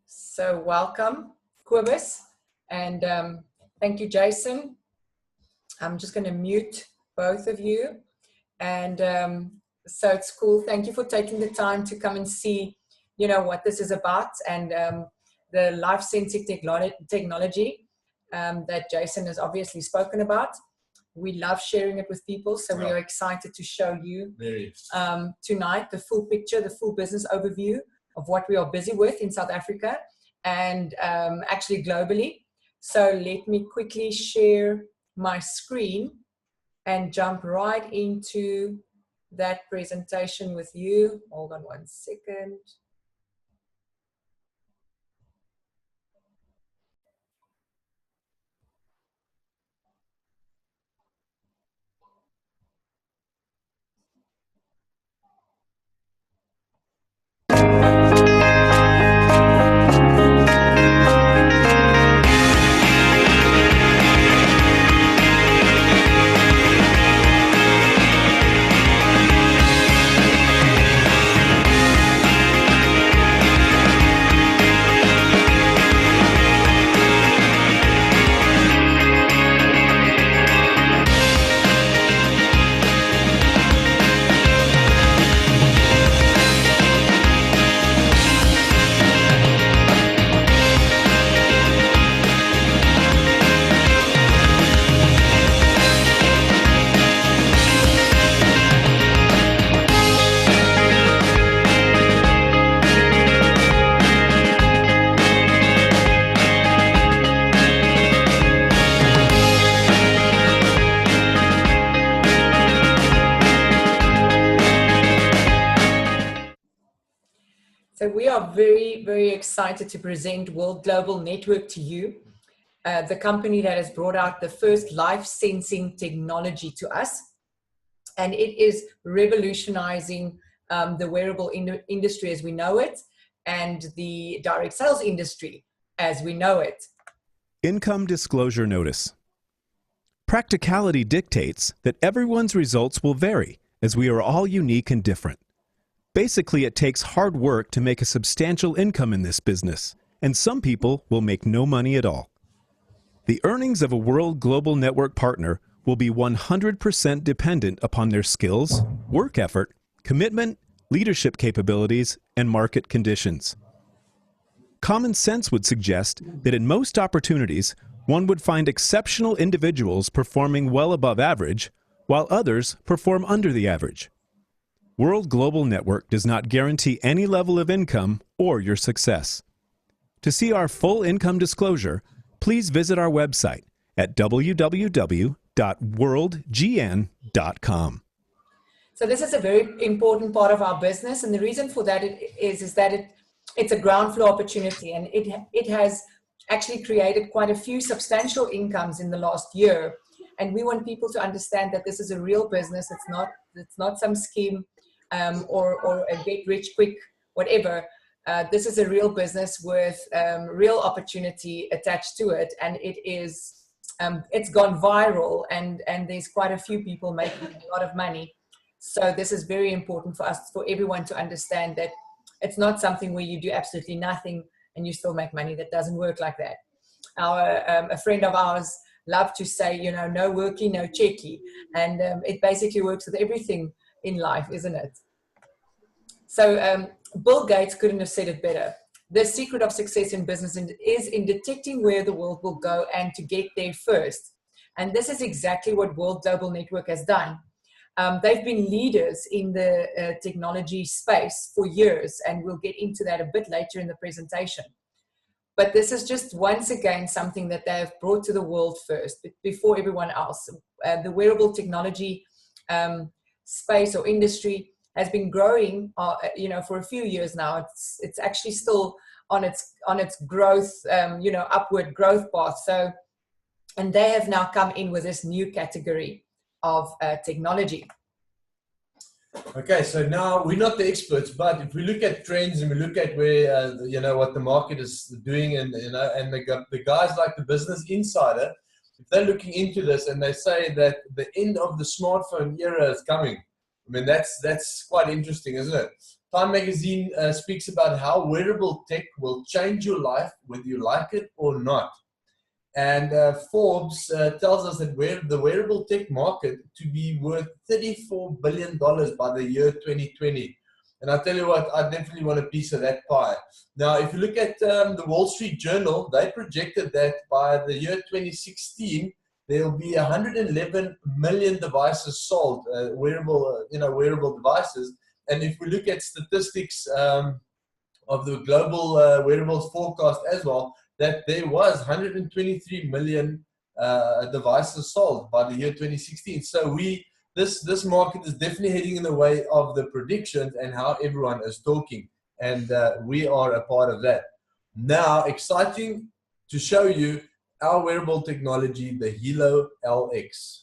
So welcome, Quibus, and thank you, Jason. I'm just going to mute both of you. And so it's cool. Thank you for taking the time to come and see, what this is about and the life sensing technology that Jason has obviously spoken about. We love sharing it with people, so we are excited to show you tonight the full picture, the full business overview of what we are busy with in South Africa and actually globally. So let me quickly share my screen and jump right into that presentation with you. Hold on one second. So we are very, very excited to present World Global Network to you, the company that has brought out the first life sensing technology to us. And it is revolutionizing the wearable industry as we know it and the direct sales industry as we know it. Income disclosure notice. Practicality dictates that everyone's results will vary, as we are all unique and different. Basically, it takes hard work to make a substantial income in this business, and some people will make no money at all. The earnings of a World Global Network partner will be 100% dependent upon their skills, work effort, commitment, leadership capabilities, and market conditions. Common sense would suggest that in most opportunities, one would find exceptional individuals performing well above average, while others perform under the average. World Global Network does not guarantee any level of income or your success. To see our full income disclosure, please visit our website at www.worldgn.com. So this is a very important part of our business, and the reason for that is that it's a ground floor opportunity, and it has actually created quite a few substantial incomes in the last year. And we want people to understand that this is a real business. It's not some scheme or a get rich quick whatever. This is a real business with real opportunity attached to it, and it's gone viral, and there's quite a few people making a lot of money. So this is very important for us, for everyone to understand that it's not something where you do absolutely nothing and you still make money. That doesn't work like that. A friend of ours loved to say, no worky, no checky, and it basically works with everything in life, isn't it? So Bill Gates couldn't have said it better. The secret of success in business is in detecting where the world will go and to get there first. And this is exactly what World Global Network has done. They've been leaders in the technology space for years, and we'll get into that a bit later in the presentation. But this is just once again something that they have brought to the world first, before everyone else. The wearable technology space or industry has been growing, for a few years now. It's actually still on its growth, upward growth path. So, and they have now come in with this new category of technology. Okay, so now we're not the experts, but if we look at trends and we look at where what the market is doing, and the guys like the Business Insider, if they're looking into this and they say that the end of the smartphone era is coming, I mean that's quite interesting, isn't it? Time Magazine speaks about how wearable tech will change your life, whether you like it or not. And Forbes tells us that the wearable tech market to be worth $34 billion by the year 2020. And I'll tell you what, I definitely want a piece of that pie. Now, if you look at the Wall Street Journal, they projected that by the year 2016, there will be 111 million devices sold, wearable devices. And if we look at statistics of the global wearables forecast as well, that there was 123 million devices sold by the year 2016. So this market is definitely heading in the way of the predictions and how everyone is talking. And we are a part of that. Now, exciting to show you our wearable technology, the Hilo LX.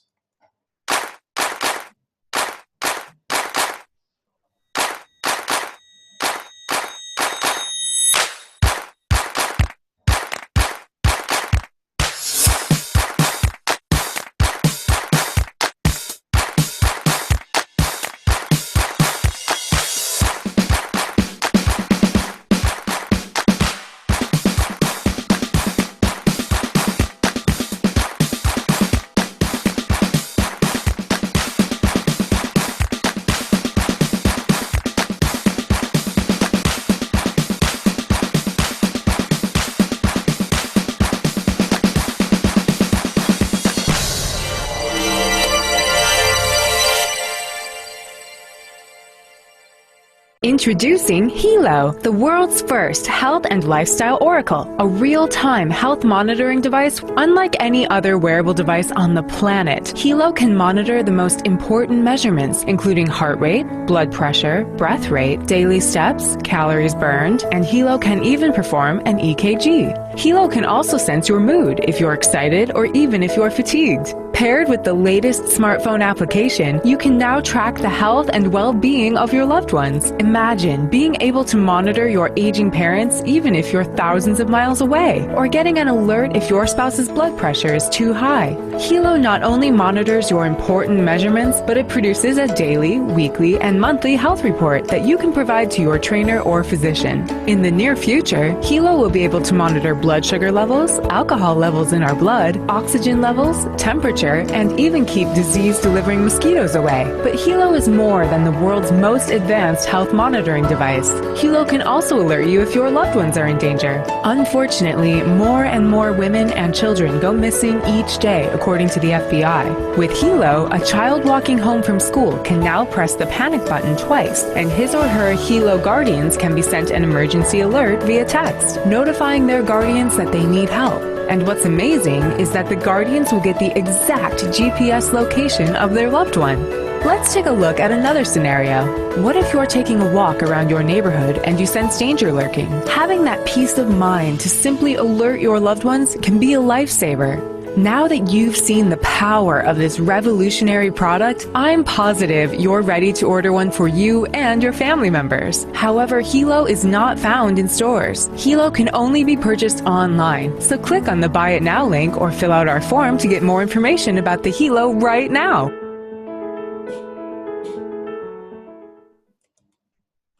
Introducing Hilo, the world's first health and lifestyle oracle, a real-time health monitoring device unlike any other wearable device on the planet. Hilo can monitor the most important measurements, including heart rate, blood pressure, breath rate, daily steps, calories burned, and Hilo can even perform an EKG. Hilo can also sense your mood if you're excited or even if you're fatigued. Paired with the latest smartphone application, you can now track the health and well-being of your loved ones. Imagine being able to monitor your aging parents even if you're thousands of miles away, or getting an alert if your spouse's blood pressure is too high. Hilo not only monitors your important measurements, but it produces a daily, weekly, and monthly health report that you can provide to your trainer or physician. In the near future, Hilo will be able to monitor blood sugar levels, alcohol levels in our blood, oxygen levels, temperature, and even keep disease-delivering mosquitoes away. But Hilo is more than the world's most advanced health monitoring device. Hilo can also alert you if your loved ones are in danger. Unfortunately, more and more women and children go missing each day, according to the FBI. With Hilo, a child walking home from school can now press the panic button twice, and his or her Hilo guardians can be sent an emergency alert via text, notifying their guardians that they need help. And what's amazing is that the guardians will get the exact GPS location of their loved one. Let's take a look at another scenario. What if you're taking a walk around your neighborhood and you sense danger lurking? Having that peace of mind to simply alert your loved ones can be a lifesaver. Now that you've seen the power of this revolutionary product, I'm positive you're ready to order one for you and your family members. However, Hilo is not found in stores. Hilo can only be purchased online, so click on the Buy It Now link or fill out our form to get more information about the Hilo right now.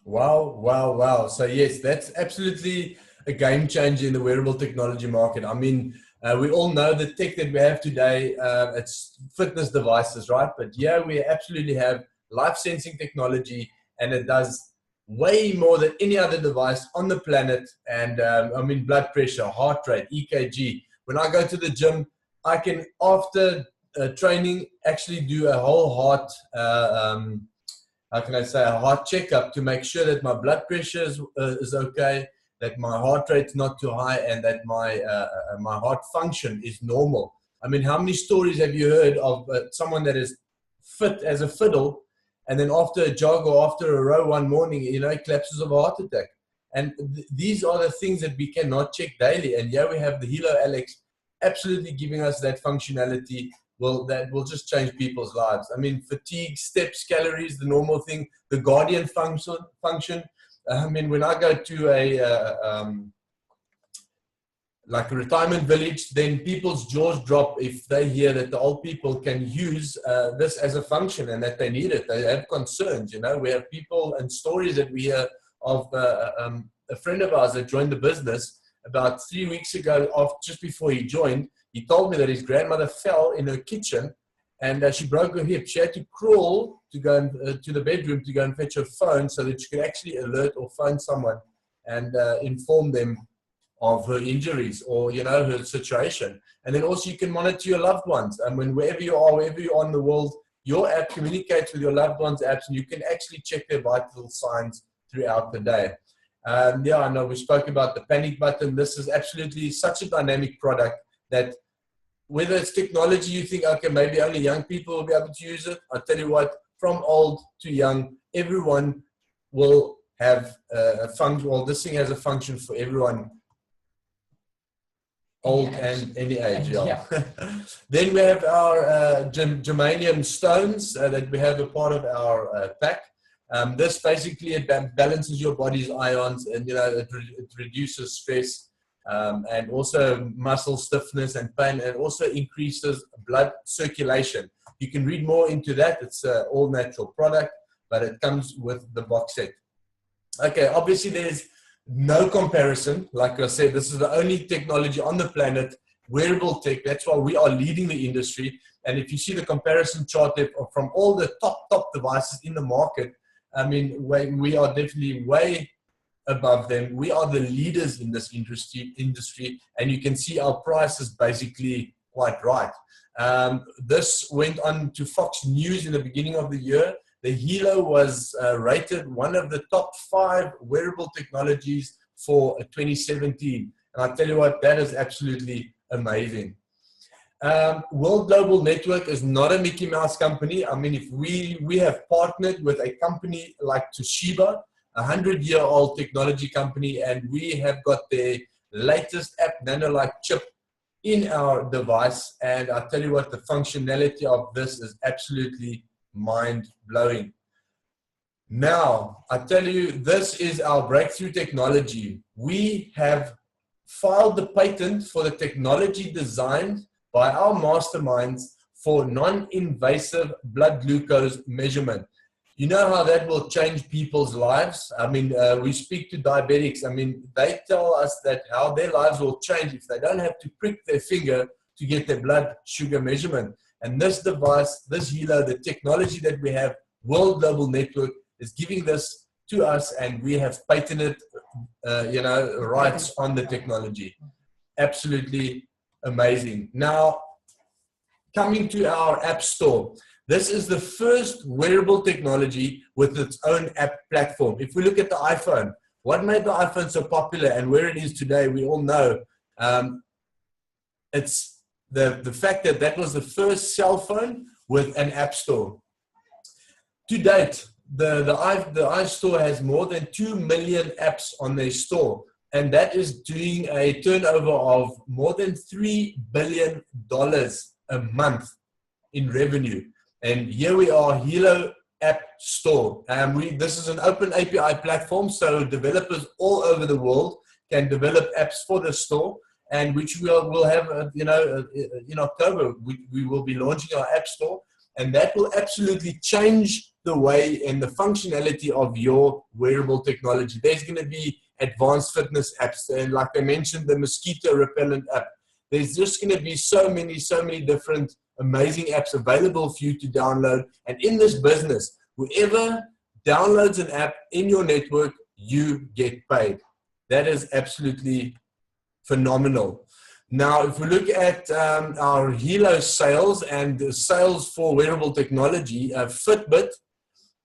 Wow, wow, wow. So yes, that's absolutely a game changer in the wearable technology market. I mean, we all know the tech that we have today, it's fitness devices, right? But yeah, we absolutely have life sensing technology, and it does way more than any other device on the planet. And I mean, blood pressure, heart rate, EKG. When I go to the gym, I can, after training, actually do a whole heart, how can I say, a heart checkup to make sure that my blood pressure is okay, that my heart rate's not too high, and that my heart function is normal. I mean, how many stories have you heard of someone that is fit as a fiddle, and then after a jog or after a row one morning, collapses of a heart attack? And these are the things that we cannot check daily. And here we have the Hilo LX absolutely giving us that functionality. Well, that will just change people's lives. I mean, fatigue, steps, calories, the normal thing, the Guardian function. I mean, when I go to like a retirement village, then people's jaws drop if they hear that the old people can use this as a function and that they need it. They have concerns, you know. We have people and stories that we hear of a friend of ours that joined the business about 3 weeks ago, just before he joined. He told me that his grandmother fell in her kitchen and she broke her hip. She had to crawl to go to the bedroom to go and fetch her phone so that she could actually alert or phone someone and inform them of her injuries or, you know, her situation. And then also you can monitor your loved ones. I mean, wherever you are in the world, your app communicates with your loved ones' apps, and you can actually check their vital signs throughout the day. Yeah, I know we spoke about the panic button. This is absolutely such a dynamic product that whether it's technology, you think, okay, maybe only young people will be able to use it. I tell you what, from old to young, everyone will have a function. Well, this thing has a function for everyone, old and any age. Yeah. Then we have our germanium stones that we have a part of our pack. This basically it balances your body's ions, and you know it reduces stress and also muscle stiffness and pain, and also increases blood circulation. You can read more into that. It's an all natural product, but it comes with the box set. Okay, obviously there's no comparison. Like I said, this is the only technology on the planet, wearable tech. That's why we are leading the industry. And if you see the comparison chart there from all the top devices in the market, I mean, we are definitely way above them. We are the leaders in this industry, and you can see our price is basically quite right. This went on to Fox News in the beginning of the year. The Hilo was rated one of the top 5 wearable technologies for 2017. And I tell you what, that is absolutely amazing. World Global Network is not a Mickey Mouse company. I mean, if we have partnered with a company like Toshiba, a 100-year-old technology company, and we have got their latest app, Nano-like chip, in our device. And I tell you what, the functionality of this is absolutely mind-blowing. Now, I tell you, this is our breakthrough technology. We have filed the patent for the technology designed by our masterminds for non-invasive blood glucose measurement. You know how that will change people's lives? I mean, we speak to diabetics. I mean, they tell us that how their lives will change if they don't have to prick their finger to get their blood sugar measurement. And this device, this Hilo, the technology that we have, World Global Network, is giving this to us, and we have patented, rights on the technology. Absolutely amazing. Now, coming to our app store, this is the first wearable technology with its own app platform. If we look at the iPhone, what made the iPhone so popular and where it is today, we all know. It's the fact that that was the first cell phone with an app store. To date, the iStore has more than 2 million apps on their store, and that is doing a turnover of more than $3 billion a month in revenue. And here we are, Hilo App Store. This is an open API platform, so developers all over the world can develop apps for the store, and which we'll have, in October, we will be launching our app store, and that will absolutely change the way and the functionality of your wearable technology. There's going to be advanced fitness apps, and like I mentioned, the mosquito repellent app. There's just going to be so many different amazing apps available for you to download. And in this business, whoever downloads an app in your network, you get paid. That is absolutely phenomenal. Now, if we look at our Hilo sales and the sales for wearable technology, Fitbit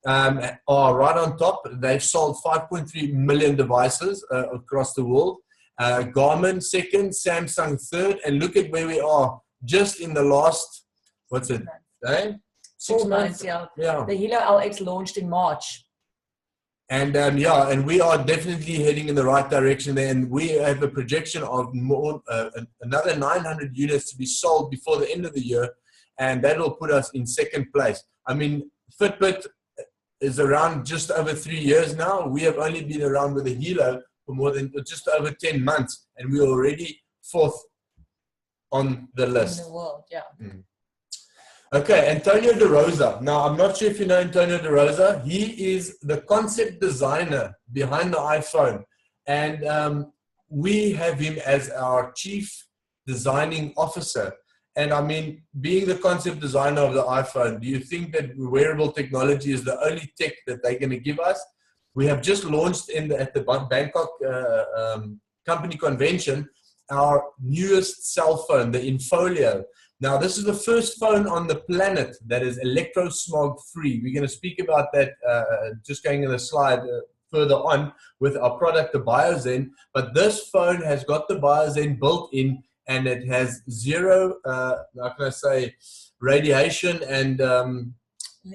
are right on top. They've sold 5.3 million devices across the world. Garmin second, Samsung third, and look at where we are just in the last, 6 months? Yeah. Yeah. The Hilo LX launched in March. And and we are definitely heading in the right direction there. And we have a projection of more, another 900 units to be sold before the end of the year. And that will put us in second place. I mean, Fitbit is around just over 3 years now. We have only been around with the Hilo for more than just over 10 months. And we're already fourth on the list. In the world, yeah. Okay, Antonio De Rosa. Now, I'm not sure if you know Antonio De Rosa. He is the concept designer behind the iPhone. And we have him as our chief designing officer. And I mean, being the concept designer of the iPhone, do you think that wearable technology is the only tech that they're going to give us? We have just launched at the Bangkok company convention our newest cell phone, the Infolio. Now, this is the first phone on the planet that is electrosmog free. We're going to speak about that just going in the slide further on with our product, the BioZen. But this phone has got the BioZen built in, and it has zero, how can I say, radiation and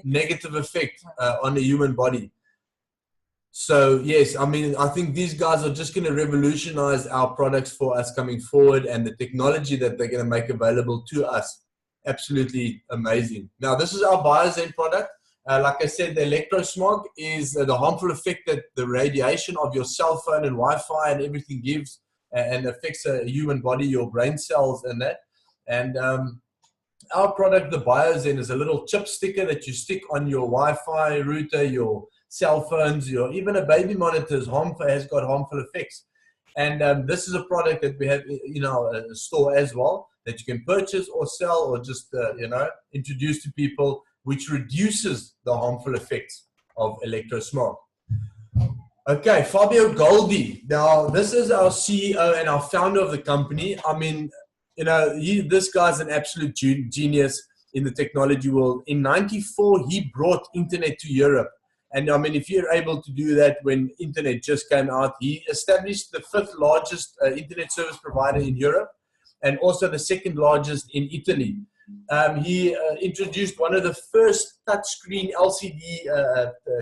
negative effect on the human body. So yes, I mean, I think these guys are just going to revolutionize our products for us coming forward, and the technology that they're going to make available to us. Absolutely amazing. Now, this is our BioZen product. Like I said, the electrosmog is the harmful effect that the radiation of your cell phone and Wi-Fi and everything gives and affects a human body, your brain cells and that. And our product, the BioZen, is a little chip sticker that you stick on your Wi-Fi router, your cell phones, even a baby monitor has got harmful effects. And this is a product that we have in our store as well, that you can purchase or sell or just introduce to people, which reduces the harmful effects of electrosmog. Okay, Fabio Goldi. Now, this is our CEO and our founder of the company. I mean, this guy's an absolute genius in the technology world. In '94, he brought internet to Europe. And I mean, if you're able to do that when internet just came out, he established the 5th largest internet service provider in Europe and also the 2nd largest in Italy. He introduced one of the first touchscreen LCD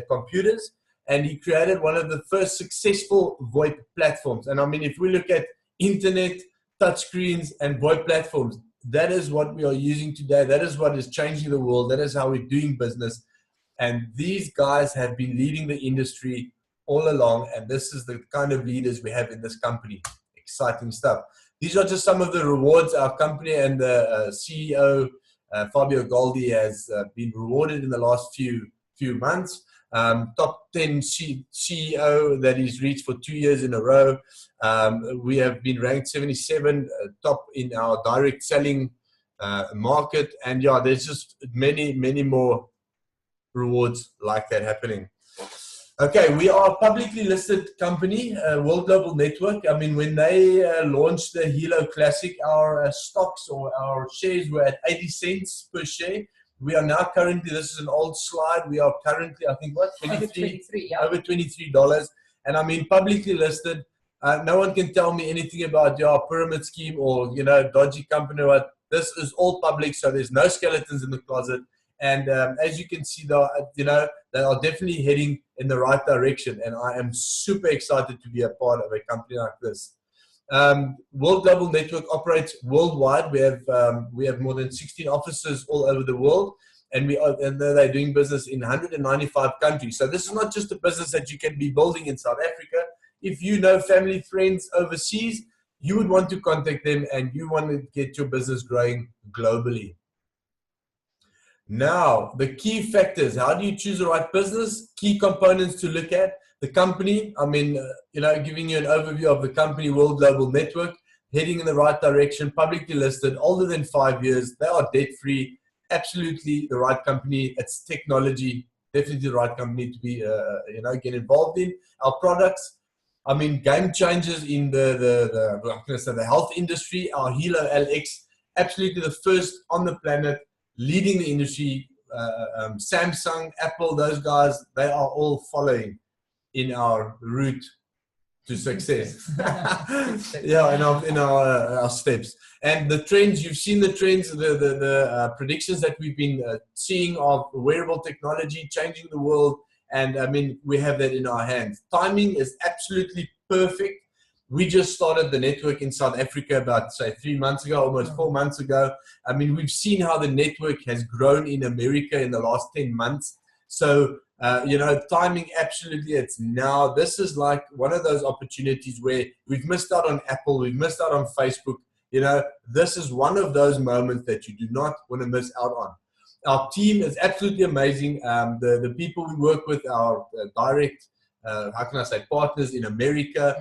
computers, and he created one of the first successful VoIP platforms. And I mean, if we look at internet, touchscreens, and VoIP platforms, that is what we are using today. That is what is changing the world. That is how we're doing business. And these guys have been leading the industry all along, and this is the kind of leaders we have in this company. Exciting stuff. These are just some of the rewards our company and the CEO, Fabio Goldi, has been rewarded in the last few months. Top 10 CEO that he's reached for 2 years in a row. We have been ranked 77 top in our direct selling market. And yeah, there's just many, many more rewards like that happening. Okay, we are a publicly listed company, World Global Network. I mean, when they launched the Hilo Classic, our stocks or our shares were at 80 cents per share. We are now currently, this is an old slide, we are currently, I think, what? Over $23. And I mean, publicly listed, no one can tell me anything about your pyramid scheme or, dodgy company. This is all public, so there's no skeletons in the closet. And as you can see, they are definitely heading in the right direction. And I am super excited to be a part of a company like this. World Global Network operates worldwide. We have more than 16 offices all over the world, and they're doing business in 195 countries. So this is not just a business that you can be building in South Africa. If you know family, friends overseas, you would want to contact them, and you want to get your business growing globally. Now, the key factors. How do you choose the right business? Key components to look at. The company, I mean, giving you an overview of the company, World Global Network, heading in the right direction, publicly listed, older than 5 years. They are debt-free, absolutely the right company. It's technology, definitely the right company to be, get involved in. Our products, I mean, game changers in the health industry. Our Hilo LX, absolutely the first on the planet, leading the industry. Samsung, Apple, those guys, they are all following in our route to success. Yeah, in our steps. And the trends, you've seen the trends, the predictions that we've been seeing of wearable technology changing the world. And I mean, we have that in our hands. Timing is absolutely perfect. We just started the network in South Africa about, say, 3 months ago, almost 4 months ago. I mean, we've seen how the network has grown in America in the last 10 months. So, timing, absolutely, it's now. This is like one of those opportunities where we've missed out on Apple, we've missed out on Facebook. You know, this is one of those moments that you do not want to miss out on. Our team is absolutely amazing. The people we work with, our direct, how can I say, partners in America,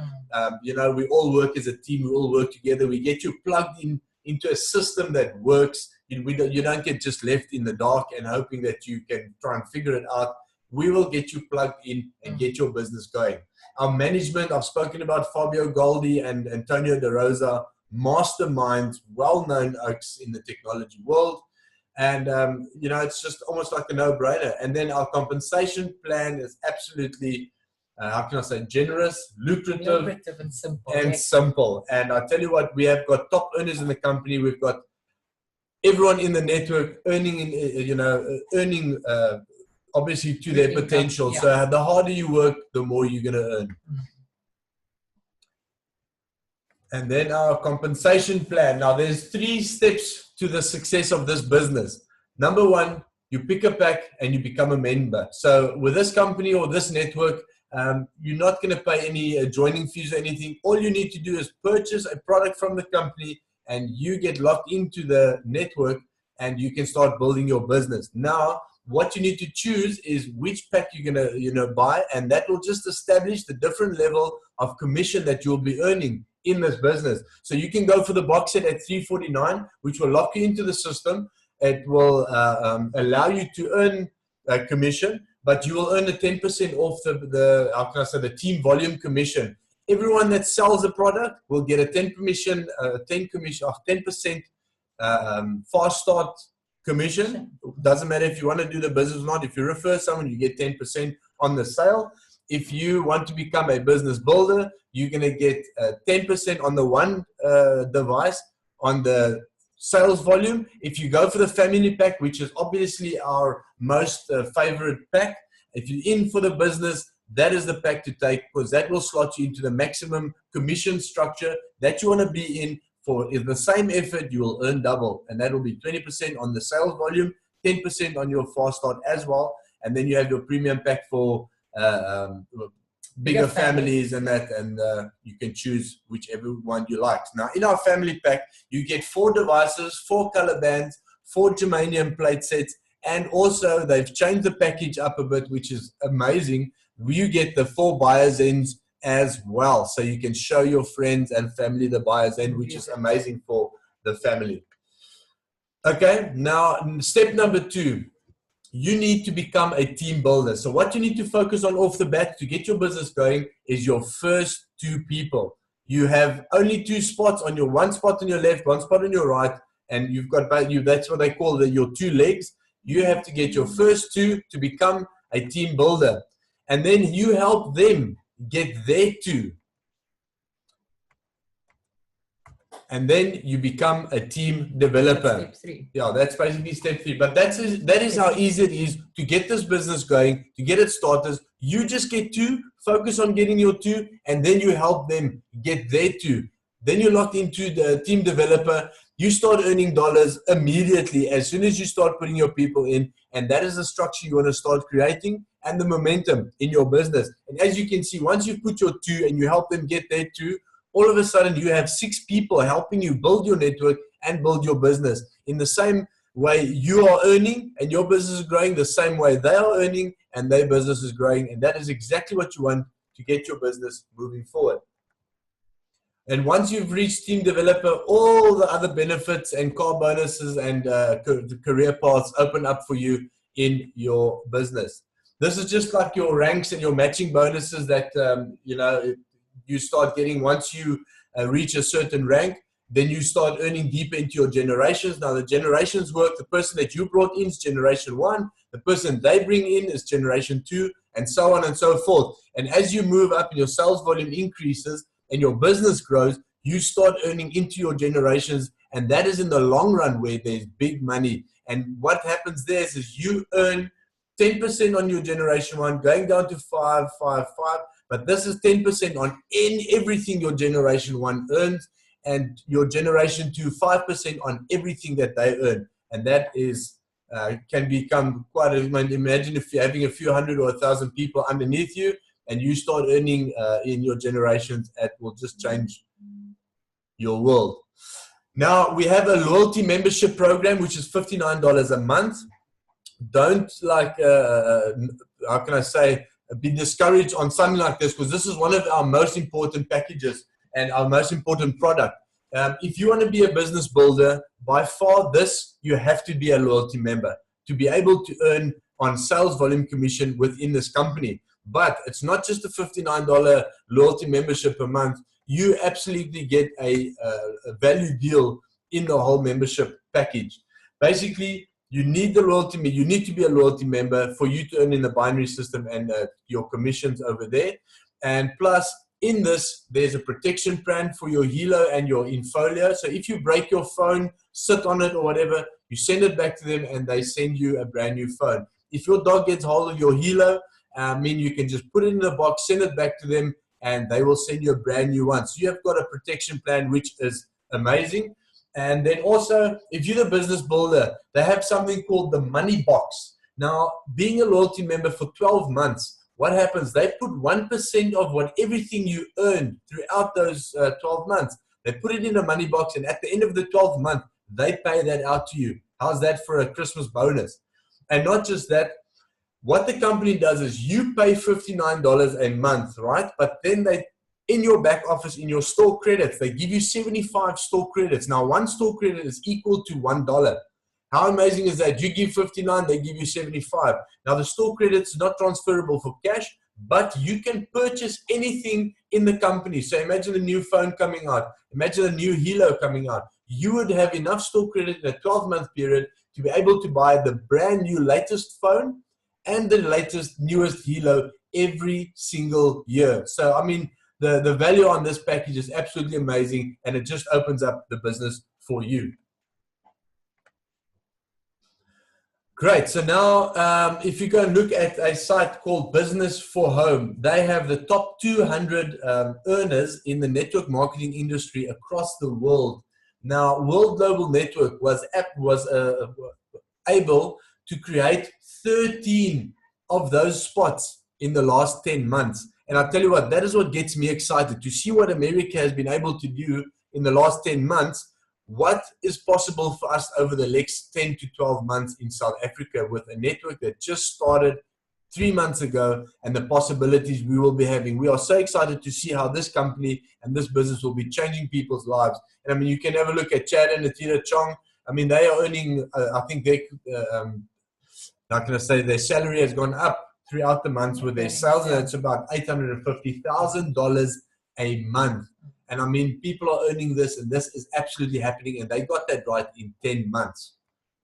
you know, we all work as a team. We all work together. We get you plugged in into a system that works. You don't get just left in the dark and hoping that you can try and figure it out. We will get you plugged in and get your business going. Our management, I've spoken about Fabio Goldi and Antonio De Rosa, masterminds, well-known oaks in the technology world. And, you know, it's just almost like a no-brainer. And then our compensation plan is absolutely, how can I say, generous, lucrative and simple. Simple. And I tell you what, we have got top earners in the company. We've got everyone in the network earning, obviously to their potential. Yeah. So the harder you work, the more you're going to earn. And then our compensation plan. Now, there's 3 steps to the success of this business. Number 1, you pick a pack and you become a member. So with this company or this network, you're not going to pay any joining fees or anything. All you need to do is purchase a product from the company and you get locked into the network and you can start building your business. Now, what you need to choose is which pack you're going to buy, and that will just establish the different level of commission that you'll be earning in this business. So you can go for the box set at $349, which will lock you into the system. It will allow you to earn a commission, but you will earn a 10% off the how can I say, the team volume commission. Everyone that sells a product will get a 10% fast start commission. Doesn't matter if you want to do the business or not. If you refer someone, you get 10% on the sale. If you want to become a business builder, you're going to get 10% on the one device on the sales volume. If you go for the family pack, which is obviously our most favorite pack, if you're in for the business, that is the pack to take, because that will slot you into the maximum commission structure that you want to be in. For the same effort, you will earn double, and that will be 20% on the sales volume, 10% on your fast start as well, and then you have your premium pack for bigger families and that, and you can choose whichever one you like. Now, in our family pack, you get 4 devices, 4 color bands, 4 germanium plate sets, and also they've changed the package up a bit, which is amazing. You get the 4 buyer's ends as well, so you can show your friends and family the buyer's end, which is amazing for the family. Okay, now step number 2, you need to become a team builder. So what you need to focus on off the bat to get your business going is your first 2 people. You have only 2 spots, on your 1 spot on your left, 1 spot on your right, and you've got that's what they call your 2 legs. You have to get your first 2 to become a team builder, and then you help them get their 2, and then you become a team developer. That's step 3. Yeah, that's basically step 3. But that is how easy it is to get this business going, to get it started. You just get 2, focus on getting your 2, and then you help them get their 2. Then you're locked into the team developer. You start earning dollars immediately as soon as you start putting your people in, and that is the structure you want to start creating and the momentum in your business. And as you can see, once you put your 2 and you help them get their 2, all of a sudden you have 6 people helping you build your network and build your business. In the same way you are earning and your business is growing, the same way they are earning and their business is growing. And that is exactly what you want to get your business moving forward. And once you've reached team developer, all the other benefits and car bonuses and career paths open up for you in your business. This is just like your ranks and your matching bonuses that, you start getting once you reach a certain rank. Then you start earning deeper into your generations. Now the generations work. The person that you brought in is generation 1. The person they bring in is generation 2, and so on and so forth. And as you move up and your sales volume increases and your business grows, you start earning into your generations. And that is in the long run where there's big money. And what happens there is you earn 10% on your generation 1, going down to 5. But this is 10% on everything your generation 1 earns, and your generation 2, 5% on everything that they earn. And that is can become quite imagine if you're having a few hundred or 1,000 people underneath you, and you start earning in your generations, it will just change your world. Now, we have a loyalty membership program, which is $59 a month. Don't how can I say, be discouraged on something like this, because this is one of our most important packages and our most important product. If you want to be a business builder, by far this, you have to be a loyalty member to be able to earn on sales volume commission within this company. But it's not just a $59 loyalty membership per month. You absolutely get a value deal in the whole membership package. Basically, you need the loyalty. You need to be a loyalty member for you to earn in the binary system and your commissions over there. And plus, in this, there's a protection plan for your Hilo and your Infolio. So if you break your phone, sit on it or whatever, you send it back to them and they send you a brand new phone. If your dog gets hold of your Hilo, you can just put it in the box, send it back to them, and they will send you a brand new one. So you have got a protection plan, which is amazing. And then also, if you're the business builder, they have something called the money box. Now, being a loyalty member for 12 months, what happens? They put 1% of everything you earned throughout those 12 months. They put it in a money box, and at the end of the 12th month, they pay that out to you. How's that for a Christmas bonus? And not just that, what the company does is you pay $59 a month, right? But then they, in your back office, in your store credits, they give you 75 store credits. Now, one store credit is equal to $1. How amazing is that? You give 59, they give you 75. Now, the store credits are not transferable for cash, but you can purchase anything in the company. So imagine a new phone coming out. Imagine a new Hilo coming out. You would have enough store credit in a 12-month period to be able to buy the brand new latest phone and the latest, newest Hilo every single year. So, I mean, the value on this package is absolutely amazing, and it just opens up the business for you. Great. So now, if you go and look at a site called Business for Home, they have the top 200 earners in the network marketing industry across the world. Now, World Global Network was able to create 13 of those spots in the last 10 months. And I'll tell you what, that is what gets me excited to see what America has been able to do in the last 10 months. What is possible for us over the next 10 to 12 months in South Africa with a network that just started 3 months ago and the possibilities we will be having. We are so excited to see how this company and this business will be changing people's lives. And I mean, you can have a look at Chad and Atira Chong. I mean, they are earning, I think they, how can I say, their salary has gone up throughout the months with their sales, and it's about $850,000 a month. And I mean, people are earning this, and this is absolutely happening, and they got that right in 10 months.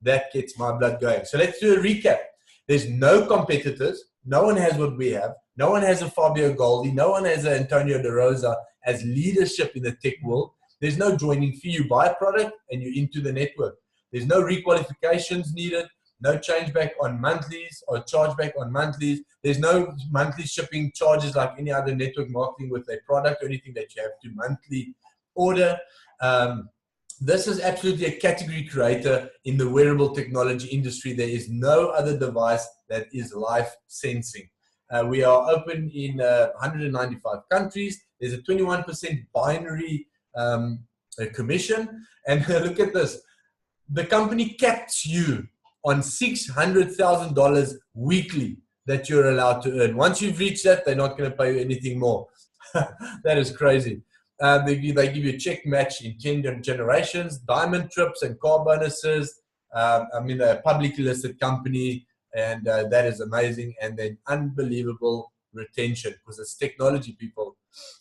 That gets my blood going. So let's do a recap. There's no competitors. No one has what we have. No one has a Fabio Goldi. No one has an Antonio De Rosa as leadership in the tech world. There's no joining fee. You buy a product and you're into the network. There's no requalifications needed. No change back on monthlies or chargeback on monthlies. There's no monthly shipping charges like any other network marketing with a product or anything that you have to monthly order. This is absolutely a category creator in the wearable technology industry. There is no other device that is life sensing. We are open in 195 countries. There's a 21% binary commission. And look at this. The company caps you on $600,000 weekly that you're allowed to earn. Once you've reached that, they're not going to pay you anything more. That is crazy. They give you a check match in 10 generations, diamond trips and car bonuses. I mean, they're a publicly listed company, and that is amazing. And then unbelievable retention because it's technology, people.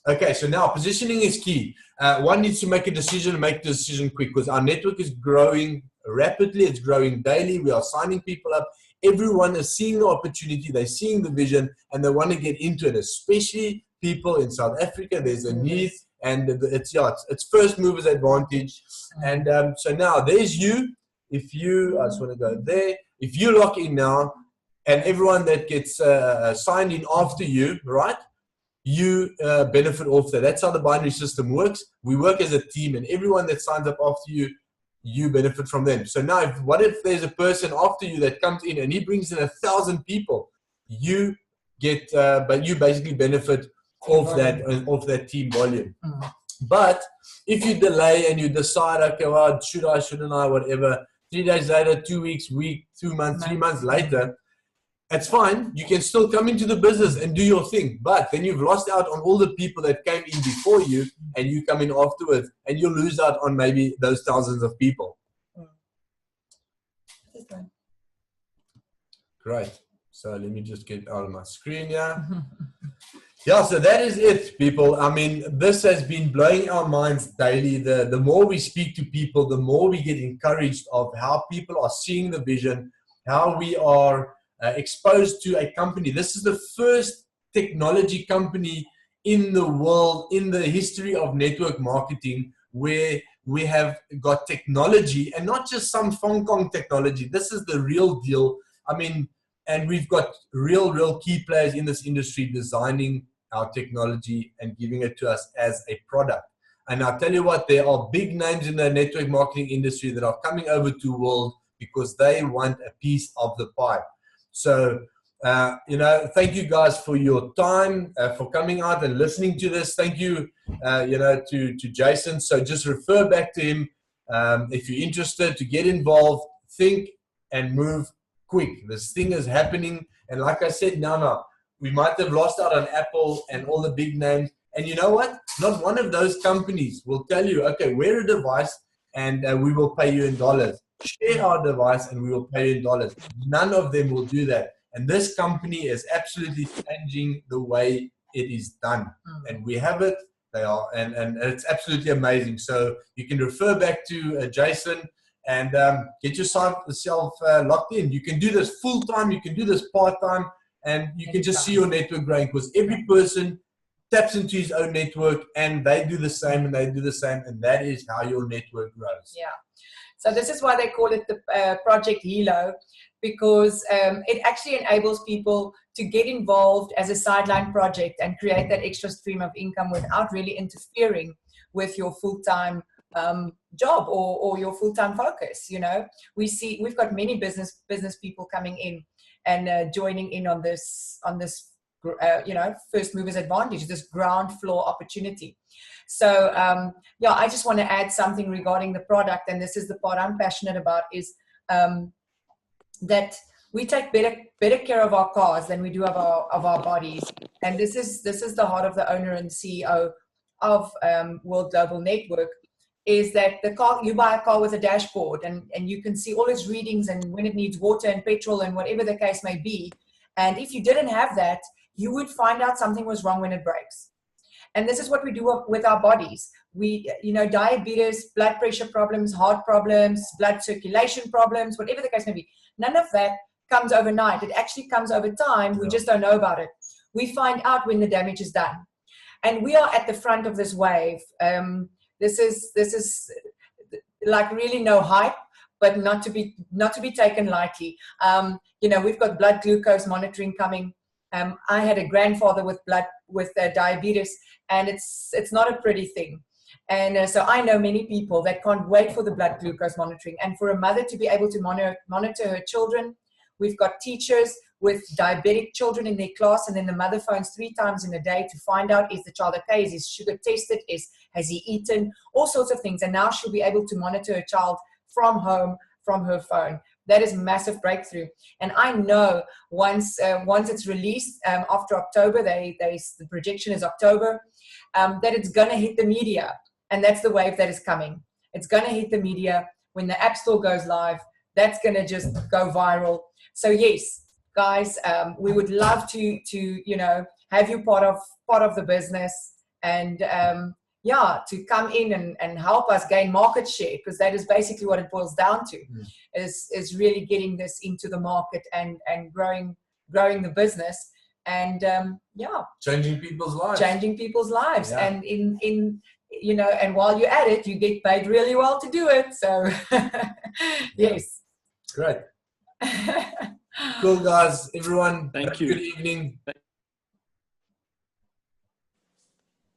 Okay, so now positioning is key. One needs to make a decision, make the decision quick because our network is growing rapidly. It's growing daily. We are signing people up. Everyone is seeing the opportunity. They're seeing the vision, and they want to get into it, especially people in South Africa. There's a need, and it's first movers advantage. And so now there's you. If you, I just want to go there. If you lock in now, and everyone that gets signed in after you, right? You benefit off that. That's how the binary system works. We work as a team, and everyone that signs up after you, you benefit from them. So now, what if there's a person after you that comes in and he brings in 1,000 people? You get, but you basically benefit off that team volume. But if you delay and you decide, okay, well, should I, shouldn't I, whatever, 3 days later, 2 weeks, week, 2 months, 3 months later, that's fine. You can still come into the business and do your thing. But then you've lost out on all the people that came in before you, and you come in afterwards, and you'll lose out on maybe those thousands of people. Great. So let me just get out of my screen here. Yeah, so that is it, people. I mean, this has been blowing our minds daily. The more we speak to people, the more we get encouraged of how people are seeing the vision, how we are exposed to a company. This is the first technology company in the world, in the history of network marketing, where we have got technology, and not just some Hong Kong technology. This is the real deal. I mean, and we've got real key players in this industry designing our technology and giving it to us as a product. And I'll tell you what, there are big names in the network marketing industry that are coming over to World because they want a piece of the pie. So, thank you guys for your time, for coming out and listening to this. Thank you, to Jason. So just refer back to him if you're interested to get involved. Think and move quick. This thing is happening. And like I said, now, we might have lost out on Apple and all the big names. And you know what? Not one of those companies will tell you, okay, wear a device and we will pay you in dollars. Share our device and we will pay you in dollars. None of them will do that. And this company is absolutely changing the way it is done. And we have it. They are, and it's absolutely amazing. So you can refer back to Jason and get yourself locked in. You can do this full time. You can do this part time. And you can just see your network growing because every person taps into his own network and they do the same and they do the same. And that is how your network grows. Yeah. So this is why they call it the Project Hilo, because it actually enables people to get involved as a sideline project and create that extra stream of income without really interfering with your full-time job or your full-time focus. We've got many business people coming in and joining in on this first movers advantage, this ground floor opportunity. So I just want to add something regarding the product, and this is the part I'm passionate about, is that we take better care of our cars than we do of our bodies. And this is the heart of the owner and CEO of World Global Network, is that the car, you buy a car with a dashboard and you can see all its readings and when it needs water and petrol and whatever the case may be. And if you didn't have that, you would find out something was wrong when it breaks. And this is what we do with our bodies. We, diabetes, blood pressure problems, heart problems, blood circulation problems, whatever the case may be. None of that comes overnight. It actually comes over time. We just don't know about it. We find out when the damage is done. And we are at the front of this wave. This is like really no hype, but not to be taken lightly. We've got blood glucose monitoring coming. I had a grandfather with diabetes, and it's not a pretty thing. And so I know many people that can't wait for the blood glucose monitoring. And for a mother to be able to monitor her children, we've got teachers with diabetic children in their class, and then the mother phones 3 times in a day to find out, is the child okay? Is his sugar tested? Has he eaten? All sorts of things. And now she'll be able to monitor her child from home, from her phone. That is a massive breakthrough. And I know once it's released after October, the projection is October, that it's going to hit the media. And that's the wave that is coming. It's going to hit the media. When the App Store goes live, that's going to just go viral. So yes, guys, we would love to have you part of the business, and to come in and help us gain market share, because that is basically what it boils down to, is really getting this into the market and growing the business, and changing people's lives. Yeah. And and while you're at it, you get paid really well to do it. So yes. Great. Cool, guys. Everyone, thank you. Good evening.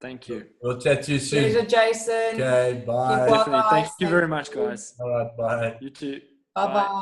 Thank you. We'll chat to you soon. Pleasure, Jason. Okay, bye. Definitely. Thank you very much, guys. All right, bye. You too. Bye-bye.